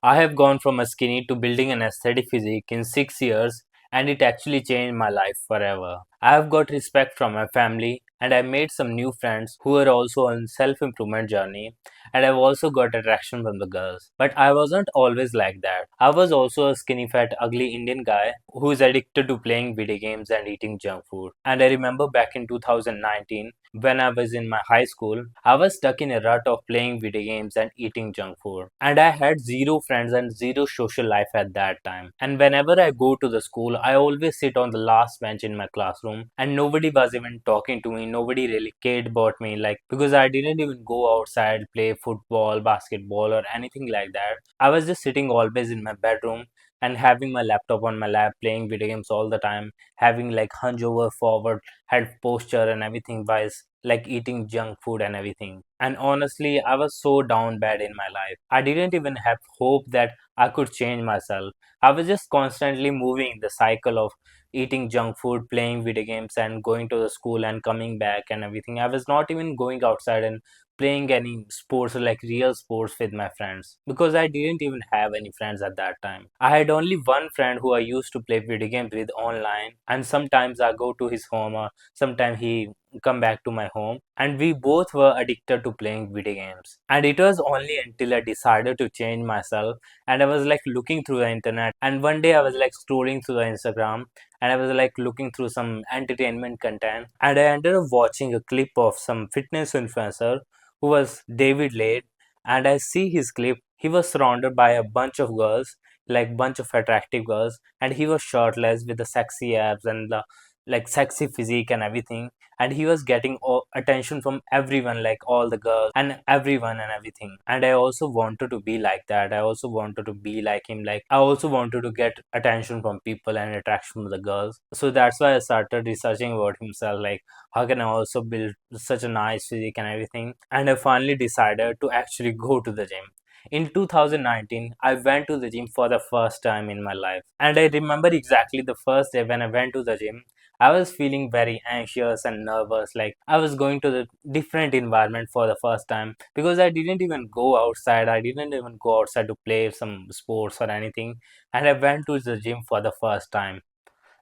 I have gone from a skinny to building an aesthetic physique in 6 years, and it actually changed my life forever. I have got respect from my family, and I made some new friends who are also on self-improvement journey, and I've also got attraction from the girls. But I wasn't always like that. I was also a skinny fat ugly Indian guy who is addicted to playing video games and eating junk food. And I remember back in 2019 when I was in my high school, I was stuck in a rut of playing video games and eating junk food. And I had zero friends and zero social life at that time. And whenever I go to the school, I always sit on the last bench in my classroom and nobody was even talking to me. Nobody really cared about me, like, because I didn't even go outside, play football, basketball, or anything like that. I was just sitting always in my bedroom and having my laptop on my lap, playing video games all the time, having like hunch over forward head posture and everything while like eating junk food and everything. And honestly, I was so down bad in my life. I didn't even have hope that I could change myself. I was just constantly moving the cycle of eating junk food, playing video games, and going to the school and coming back and everything. I was not even going outside and playing any sports or like real sports with my friends because I didn't even have any friends at that time. I had only one friend who I used to play video games with online, and sometimes I go to his home or sometimes he come back to my home, and we both were addicted to playing video games. And it was only until I decided to change myself, and I was like looking through the internet, and one day I was like scrolling through the Instagram, and I was like looking through some entertainment content, and I ended up watching a clip of some fitness influencer who was David Lade. And I see his clip. He was surrounded by a bunch of girls, like bunch of attractive girls, and he was shirtless with the sexy abs and the like sexy physique and everything, and he was getting attention from everyone, like all the girls and everyone and everything. And I also wanted to be like that. I also wanted to be like him. Like I also wanted to get attention from people and attraction from the girls. So that's why I started researching about himself, like how can I also build such a nice physique and everything. And I finally decided to actually go to the gym. In 2019, I went to the gym for the first time in my life. And I remember exactly the first day when I went to the gym. I was feeling very anxious and nervous, like I was going to the different environment for the first time because I didn't even go outside. I didn't even go outside to play some sports or anything. And I went to the gym for the first time.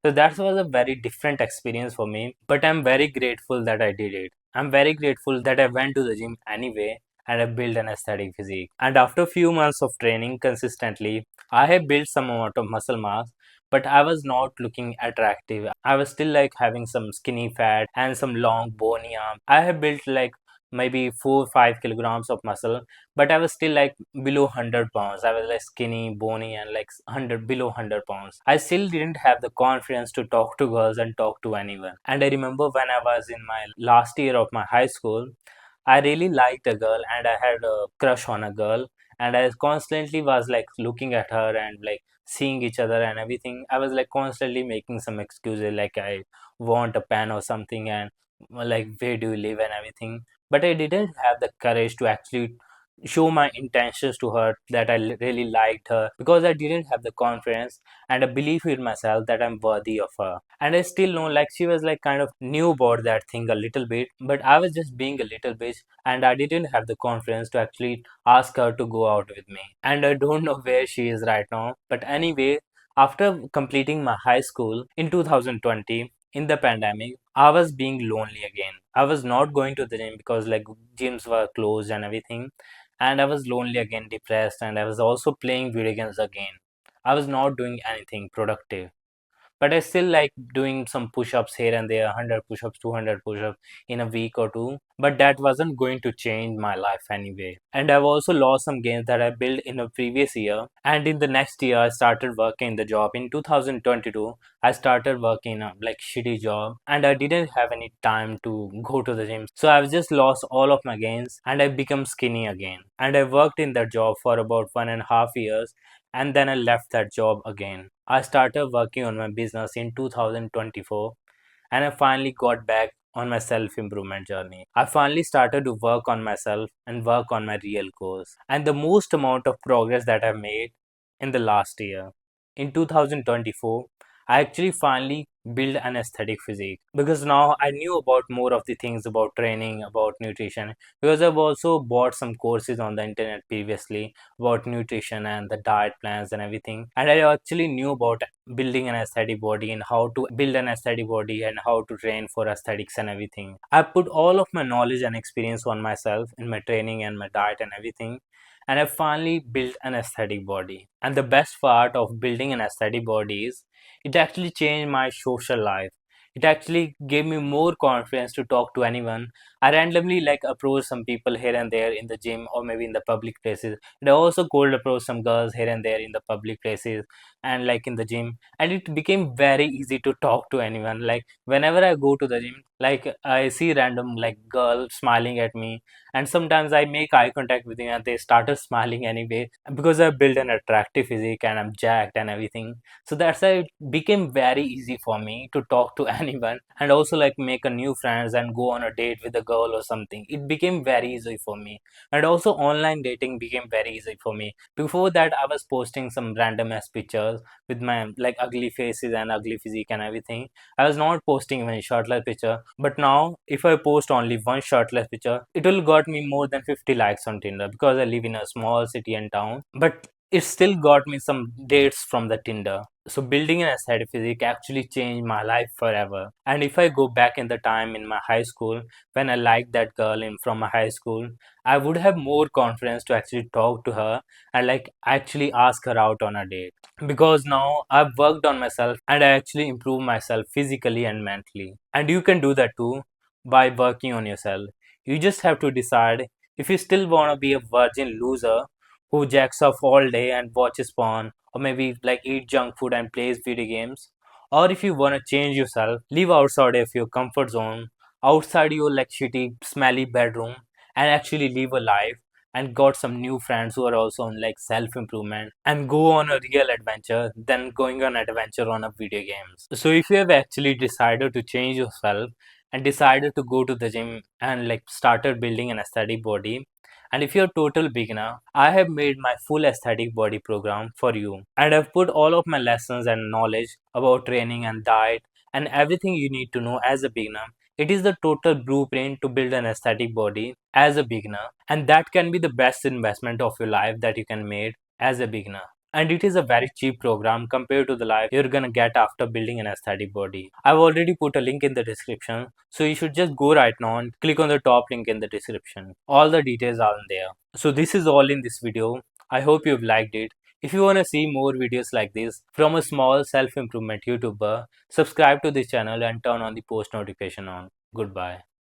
So that was a very different experience for me, but I'm very grateful that I did it. I'm very grateful that I went to the gym anyway and I built an aesthetic physique. And after a few months of training consistently, I have built some amount of muscle mass, but I was not looking attractive. I was still like having some skinny fat and some long bony arms. I have built like maybe 4 or 5 kilograms of muscle, but I was still like below 100 pounds. I was like skinny, bony, and like 100 below 100 pounds. I still didn't have the confidence to talk to girls and talk to anyone. And I remember when I was in my last year of my high school, I really liked a girl and I had a crush on a girl, and I constantly was like looking at her and like seeing each other and everything. I was like constantly making some excuses like I want a pen or something, and like where do you live and everything. But I didn't have the courage to actually show my intentions to her that I really liked her because I didn't have the confidence and a belief in myself that I'm worthy of her. And I still know like she was like kind of knew about that thing a little bit, but I was just being a little bitch and I didn't have the confidence to actually ask her to go out with me. And I don't know where she is right now. But anyway, after completing my high school in 2020, in the pandemic, I was being lonely again. I was not going to the gym because like gyms were closed and everything. And I was lonely again, depressed, and I was also playing video games again. I was not doing anything productive, but I still like doing some push-ups here and there, 100 push-ups, 200 push-ups in a week or two. But that wasn't going to change my life anyway. And I've also lost some gains that I built in a previous year. And in the next year, I started working the job. In 2022, I started working a like shitty job, and I didn't have any time to go to the gym. So I've just lost all of my gains, and I become skinny again. And I worked in that job for about 1.5 years, and then I left that job again. I started working on my business in 2024, and I finally got back on my self improvement journey. I finally started to work on myself and work on my real goals. And the most amount of progress that I've made in the last year. In 2024, I actually finally build an aesthetic physique, because now I knew about more of the things about training, about nutrition, because I've also bought some courses on the internet previously about nutrition and the diet plans and everything. And I actually knew about building an aesthetic body and how to build an aesthetic body and how to train for aesthetics and everything. I put all of my knowledge and experience on myself in my training and my diet and everything, and I finally built an aesthetic body. And the best part of building an aesthetic body is it actually changed my social life. It actually gave me more confidence to talk to anyone. I randomly like approach some people here and there in the gym or maybe in the public places. And I also cold approach some girls here and there in the public places and like in the gym. And it became very easy to talk to anyone. Like whenever I go to the gym, like I see random like girl smiling at me, and sometimes I make eye contact with them and they started smiling anyway because I built an attractive physique and I'm jacked and everything. So that's why it became very easy for me to talk to anyone and also like make a new friends and go on a date with a girl or something. It became very easy for me. And also online dating became very easy for me. Before that I was posting some random ass pictures with my like ugly faces and ugly physique and everything. I was not posting even a shirtless picture, but now if I post only one shirtless picture, it will got me more than 50 likes on Tinder because I live in a small city and town. But it still got me some dates from the Tinder. So building an aesthetic physique actually changed my life forever. And if I go back in the time in my high school when I liked that girl in from my high school, I would have more confidence to actually talk to her and like actually ask her out on a date, because now I've worked on myself and I actually improve myself physically and mentally. And you can do that too by working on yourself. You just have to decide if you still want to be a virgin loser who jacks off all day and watches porn, or maybe like eat junk food and plays video games, or if you want to change yourself, live outside of your comfort zone, outside your like shitty, smelly bedroom, and actually live a life and got some new friends who are also on like self improvement and go on a real adventure than going on adventure on a video games. So if you have actually decided to change yourself and decided to go to the gym and like started building an aesthetic body, and if you're a total beginner, I have made my full aesthetic body program for you. And I've put all of my lessons and knowledge about training and diet and everything you need to know as a beginner. It is the total blueprint to build an aesthetic body as a beginner. And that can be the best investment of your life that you can make as a beginner. And it is a very cheap program compared to the life you're gonna get after building an aesthetic body. I've already put a link in the description, so you should just go right now and click on the top link in the description. All the details are in there. So this is all in this video. I hope you've liked it. If you want to see more videos like this from a small self-improvement YouTuber, subscribe to this channel and turn on the post notification on. Goodbye.